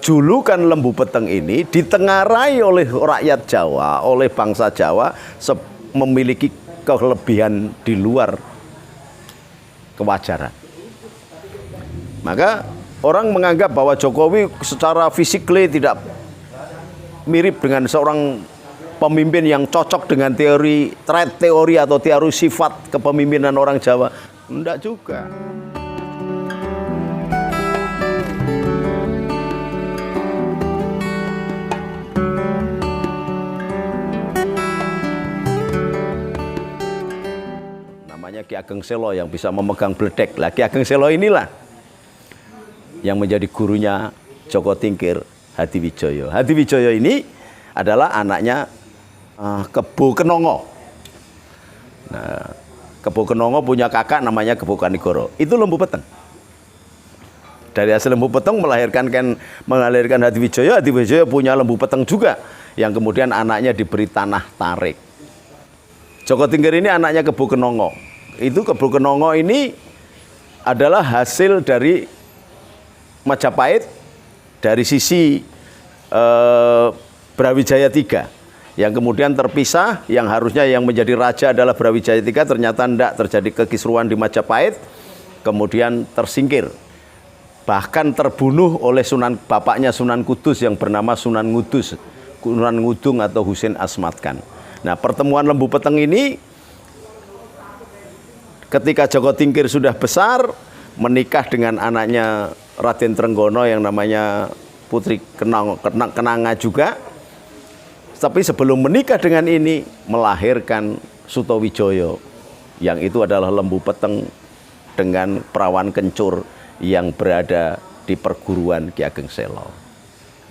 julukan lembu peteng ini ditengarai oleh rakyat Jawa, oleh bangsa Jawa memiliki kelebihan di luar kewajaran. Maka orang menganggap bahwa Jokowi secara fisikly tidak mirip dengan seorang pemimpin yang cocok dengan teori atau teori sifat kepemimpinan orang Jawa. Enggak juga. Ki Ageng Selo yang bisa memegang bledek. Lah Ki Ageng Selo inilah yang menjadi gurunya Joko Tingkir, Hadiwijoyo. Hadiwijoyo ini adalah anaknya Kebo Kenongo. Nah, Kebo Kenongo punya kakak namanya Kebo Kanigoro. Itu lembu peteng. Dari hasil lembu peteng melahirkan Hadiwijoyo. Hadiwijoyo punya lembu peteng juga yang kemudian anaknya diberi tanah tarik. Joko Tingkir ini anaknya Kebo Kenongo. Itu Kebo Kenongo ini adalah hasil dari Majapahit dari sisi Brawijaya III yang kemudian terpisah, yang harusnya yang menjadi raja adalah Brawijaya III, ternyata tidak, terjadi kekisruhan di Majapahit, kemudian tersingkir, bahkan terbunuh oleh bapaknya Sunan Kudus yang bernama Sunan Ngudung atau Husein Asmat Khan. Nah, pertemuan lembu peteng ini ketika Joko Tingkir sudah besar, menikah dengan anaknya Raden Trenggono yang namanya Putri Kenanga juga. Tapi sebelum menikah dengan ini, melahirkan Sutowijoyo, yang itu adalah lembu peteng dengan perawan kencur yang berada di perguruan Ki Ageng Selo.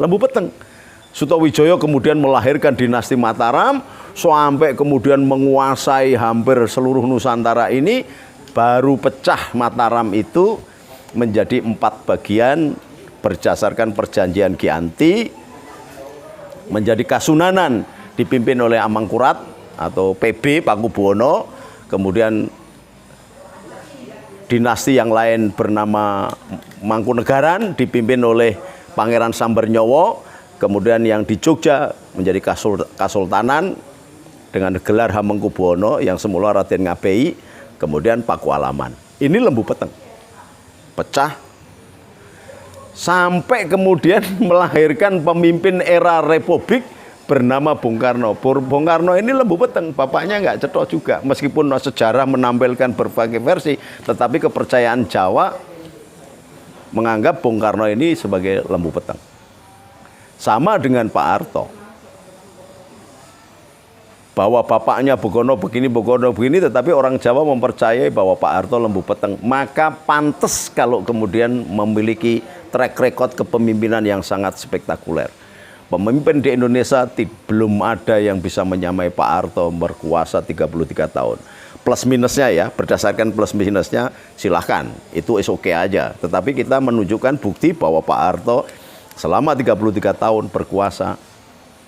Lembu peteng. Sutowijoyo kemudian melahirkan dinasti Mataram, sampai kemudian menguasai hampir seluruh Nusantara ini. Baru pecah Mataram itu menjadi 4 bagian berdasarkan perjanjian Giyanti, menjadi Kasunanan dipimpin oleh Amangkurat atau PB Pakubuwono, kemudian dinasti yang lain bernama Mangkunegaran dipimpin oleh Pangeran Sambernyowo, kemudian yang di Jogja menjadi Kasultanan dengan gelar Hamengkubuwono yang semula Raden Ngabei, kemudian Pakualaman. Ini lembu peteng. Pecah sampai kemudian melahirkan pemimpin era Republik bernama Bung Karno. Bung Karno ini lembu peteng, bapaknya nggak cetok juga. Meskipun sejarah menampilkan berbagai versi, tetapi kepercayaan Jawa menganggap Bung Karno ini sebagai lembu peteng. Sama dengan Pak Harto. Bahwa bapaknya Bogono begini, tetapi orang Jawa mempercayai bahwa Pak Harto lembu peteng. Maka pantas kalau kemudian memiliki track record kepemimpinan yang sangat spektakuler. Pemimpin di Indonesia belum ada yang bisa menyamai Pak Harto berkuasa 33 tahun. Plus minusnya ya, berdasarkan plus minusnya silahkan, itu oke aja. Tetapi kita menunjukkan bukti bahwa Pak Harto selama 33 tahun berkuasa,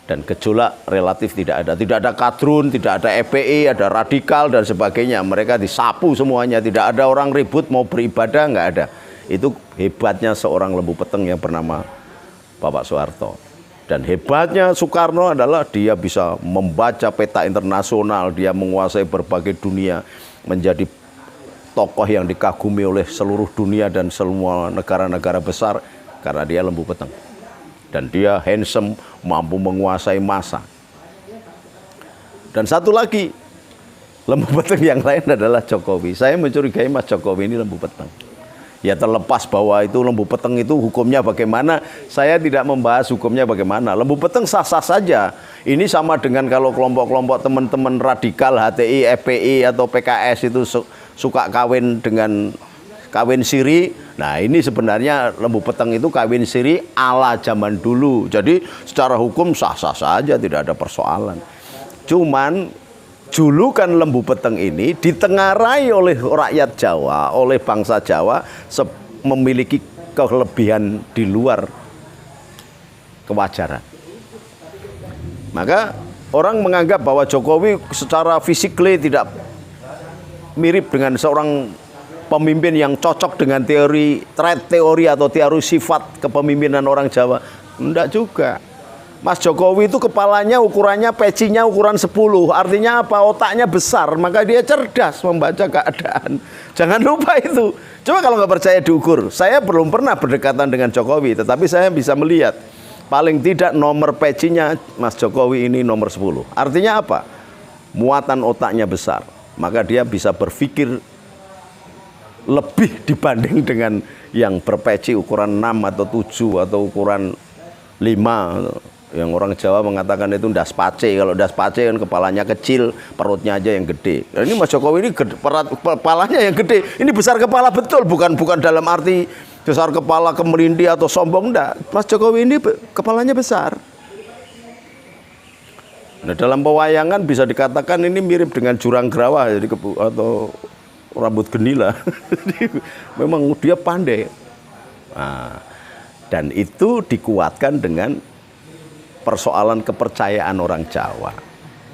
dan gejolak relatif tidak ada. Tidak ada kadrun, tidak ada FPI, ada radikal dan sebagainya. Mereka disapu semuanya. Tidak ada orang ribut mau beribadah, nggak ada. Itu hebatnya seorang lembu peteng yang bernama Bapak Soeharto. Dan hebatnya Soekarno adalah dia bisa membaca peta internasional, dia menguasai berbagai dunia, menjadi tokoh yang dikagumi oleh seluruh dunia dan semua negara-negara besar karena dia lembu peteng. Dan dia handsome, mampu menguasai massa. Dan satu lagi, lembu peteng yang lain adalah Jokowi. Saya mencurigai Mas Jokowi ini lembu peteng. Ya terlepas bahwa itu lembu peteng itu hukumnya bagaimana, saya tidak membahas hukumnya bagaimana. Lembu peteng sah-sah saja. Ini sama dengan kalau kelompok-kelompok teman-teman radikal HTI, FPI atau PKS itu suka kawin dengan kawin siri. Nah ini sebenarnya lembu peteng itu kawin siri ala zaman dulu. Jadi secara hukum sah-sah saja, tidak ada persoalan. Cuman julukan lembu peteng ini ditengarai oleh rakyat Jawa, oleh bangsa Jawa memiliki kelebihan di luar kewajaran. Maka orang menganggap bahwa Jokowi secara fisikly tidak mirip dengan seorang pemimpin yang cocok dengan teori atau teori sifat kepemimpinan orang Jawa. Enggak juga. Mas Jokowi itu kepalanya ukurannya, pecinya ukuran 10. Artinya apa? Otaknya besar, maka dia cerdas membaca keadaan. Jangan lupa itu. Coba kalau nggak percaya diukur. Saya belum pernah berdekatan dengan Jokowi, tetapi saya bisa melihat. Paling tidak nomor pecinya Mas Jokowi ini nomor 10. Artinya apa? Muatan otaknya besar. Maka dia bisa berpikir lebih dibanding dengan yang berpeci ukuran 6 atau 7 atau ukuran 5. Yang orang Jawa mengatakan itu ndas pace. Kalau ndas pace kan kepalanya kecil, perutnya aja yang gede. Nah, ini Mas Jokowi ini kepalanya yang gede. Ini besar kepala betul, bukan dalam arti besar kepala kemerindih atau sombong, enggak. Mas Jokowi ini kepalanya besar. Nah, dalam pewayangan bisa dikatakan ini mirip dengan jurang gerawa jadi atau rambut genila. Memang dia pandai. Nah, dan itu dikuatkan dengan persoalan kepercayaan orang Jawa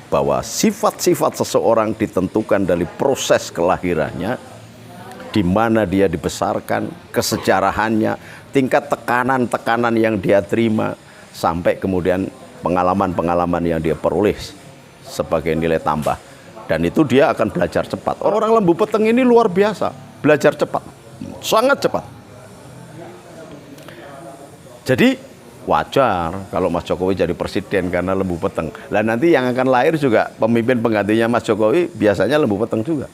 bahwa sifat-sifat seseorang ditentukan dari proses kelahirannya, di mana dia dibesarkan, kesejarahannya, tingkat tekanan-tekanan yang dia terima, sampai kemudian pengalaman-pengalaman yang dia peroleh sebagai nilai tambah. Dan itu dia akan belajar cepat. Orang Lembu Peteng ini luar biasa, belajar cepat, sangat cepat. Jadi wajar kalau Mas Jokowi jadi presiden karena Lembu Peteng. Lah nanti yang akan lahir juga pemimpin penggantinya Mas Jokowi biasanya Lembu Peteng juga.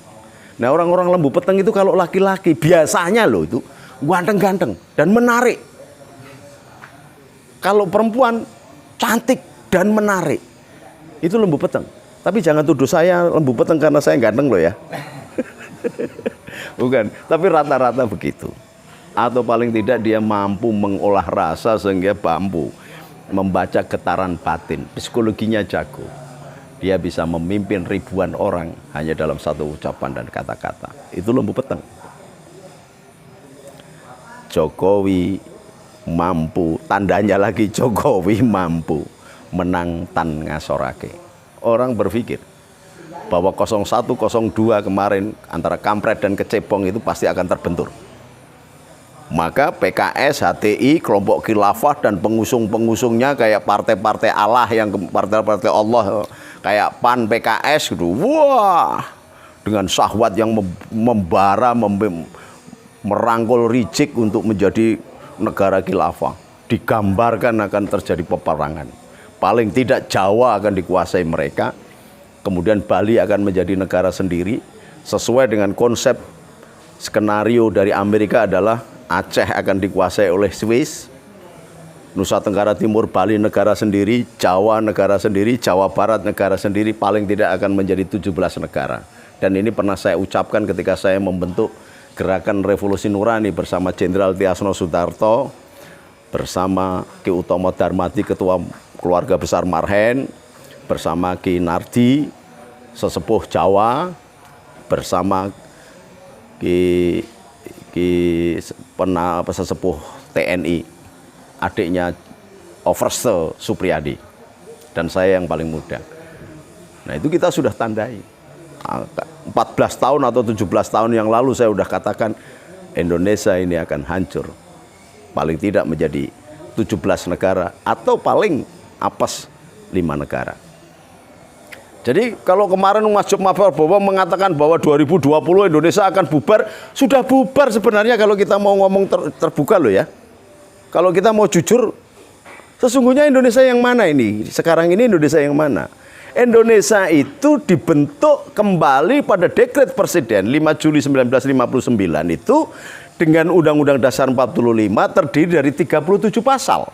Nah, orang-orang Lembu Peteng itu kalau laki-laki biasanya loh itu ganteng-ganteng dan menarik. Kalau perempuan cantik dan menarik. Itu Lembu Peteng. Tapi jangan tuduh saya Lembu Peteng karena saya ganteng loh ya. Bukan, tapi rata-rata begitu. Atau paling tidak dia mampu mengolah rasa sehingga mampu membaca getaran batin, psikologinya jago. Dia bisa memimpin ribuan orang hanya dalam satu ucapan dan kata-kata. Itu Lembu Peteng. Jokowi mampu, tandanya lagi Jokowi mampu menang tan ngasorake. Orang berpikir bahwa 01, 02 kemarin antara kampret dan kecebong itu pasti akan terbentur. Maka PKS, HTI, kelompok khilafah dan pengusung-pengusungnya kayak partai-partai Allah yang partai-partai Allah kayak PAN, PKS gitu. Wah, dengan syahwat yang membara, merangkul Rizik untuk menjadi negara khilafah. Digambarkan akan terjadi peperangan. Paling tidak Jawa akan dikuasai mereka. Kemudian Bali akan menjadi negara sendiri. Sesuai dengan konsep skenario dari Amerika adalah Aceh akan dikuasai oleh Swiss, Nusa Tenggara Timur, Bali negara sendiri, Jawa negara sendiri, Jawa Barat negara sendiri, paling tidak akan menjadi 17 negara. Dan ini pernah saya ucapkan ketika saya membentuk Gerakan Revolusi Nurani bersama Jenderal Tiasno Sudarto, bersama Ki Utomo Darmadi, Ketua Keluarga Besar Marhen, bersama Ki Nardi, Sesepuh Jawa, bersama Ki Sesepuh TNI, adiknya Overste Supriyadi, dan saya yang paling muda. Nah, itu kita sudah tandai. 14 tahun atau 17 tahun yang lalu saya sudah katakan Indonesia ini akan hancur. Paling tidak menjadi 17 negara atau paling apes 5 negara. Jadi kalau kemarin Mas Prabowo mengatakan bahwa 2020 Indonesia akan bubar, sudah bubar sebenarnya kalau kita mau ngomong terbuka loh ya. Kalau kita mau jujur, sesungguhnya Indonesia yang mana ini? Sekarang ini Indonesia yang mana? Indonesia itu dibentuk kembali pada dekret Presiden 5 Juli 1959 itu dengan Undang-Undang Dasar 45 terdiri dari 37 pasal.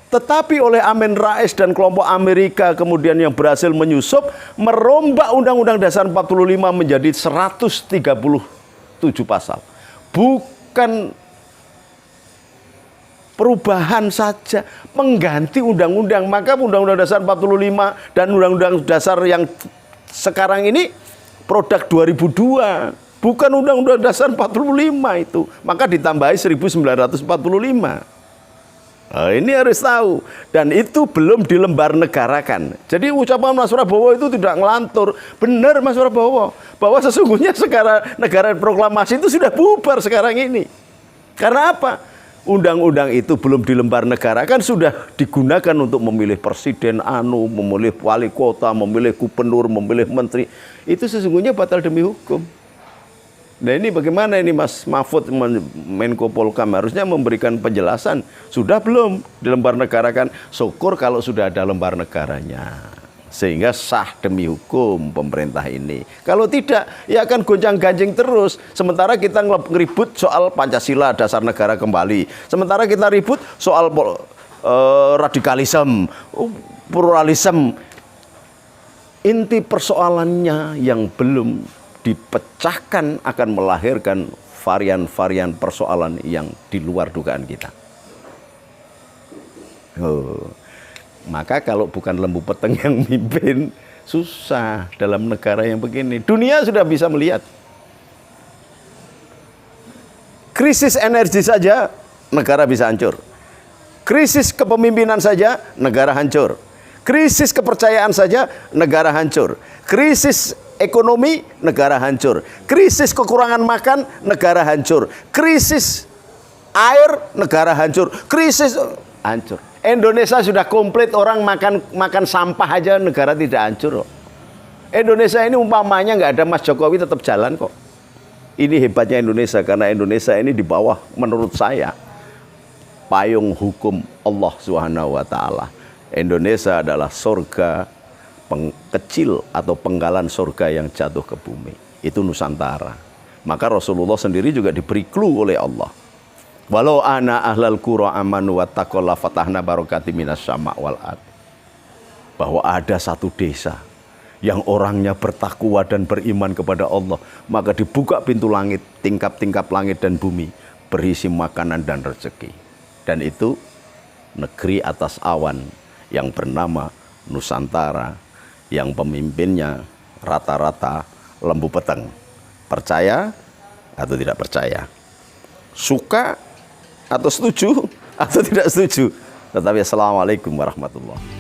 Tetapi oleh Amin Rais dan kelompok Amerika kemudian yang berhasil menyusup, merombak Undang-Undang Dasar 45 menjadi 137 pasal. Bukan perubahan saja, mengganti undang-undang. Maka Undang-Undang Dasar 45 dan Undang-Undang Dasar yang sekarang ini produk 2002. Bukan Undang-Undang Dasar 45 itu. Maka ditambahi 1945. Nah, ini harus tahu. Dan itu belum dilembar negarakan. Jadi ucapan Mas Prabowo itu tidak ngelantur. Benar Mas Prabowo, bahwa sesungguhnya sekarang negara proklamasi itu sudah bubar sekarang ini. Karena apa? Undang-undang itu belum dilembar negarakan, sudah digunakan untuk memilih presiden, memilih wali kota, memilih gubernur, memilih menteri. Itu sesungguhnya batal demi hukum. Nah ini bagaimana ini Mas Mahfud, Menko Polhukam, harusnya memberikan penjelasan. Sudah belum dilembar negarakan? Syukur kalau sudah ada lembar negaranya. Sehingga sah demi hukum pemerintah ini. Kalau tidak, ya akan gonjang-ganjing terus. Sementara kita ngeribut soal Pancasila, dasar negara kembali. Sementara kita ribut soal radikalisme, pluralisme. Inti persoalannya yang belum dipecahkan akan melahirkan varian-varian persoalan yang di luar dugaan kita. Maka kalau bukan lembu peteng yang mimpin, susah dalam negara yang begini. Dunia sudah bisa melihat. Krisis energi saja, negara bisa hancur. Krisis kepemimpinan saja, negara hancur. Krisis kepercayaan saja, negara hancur. Krisis ekonomi, negara hancur. Krisis kekurangan makan, negara hancur. Krisis air, negara hancur. Krisis hancur. Indonesia sudah komplit, orang makan sampah aja negara tidak hancur kok. Indonesia ini umpamanya nggak ada Mas Jokowi tetap jalan kok. Ini hebatnya Indonesia, karena Indonesia ini di bawah, menurut saya, payung hukum Allah Subhanahu wa Ta'ala. Indonesia adalah surga kecil atau penggalan surga yang jatuh ke bumi. Itu Nusantara. Maka Rasulullah sendiri juga diberi clue oleh Allah. Walau ana ahlal qura amanu wattaqaw la fatahna barakati minas sama' wal ard. Bahwa ada satu desa yang orangnya bertakwa dan beriman kepada Allah, maka dibuka pintu langit, tingkap-tingkap langit dan bumi, berisi makanan dan rezeki. Dan itu negeri atas awan yang bernama Nusantara, yang pemimpinnya rata-rata lembu peteng. Percaya atau tidak percaya, suka atau setuju atau tidak setuju. Tetapi assalamualaikum warahmatullahi wabarakatuh.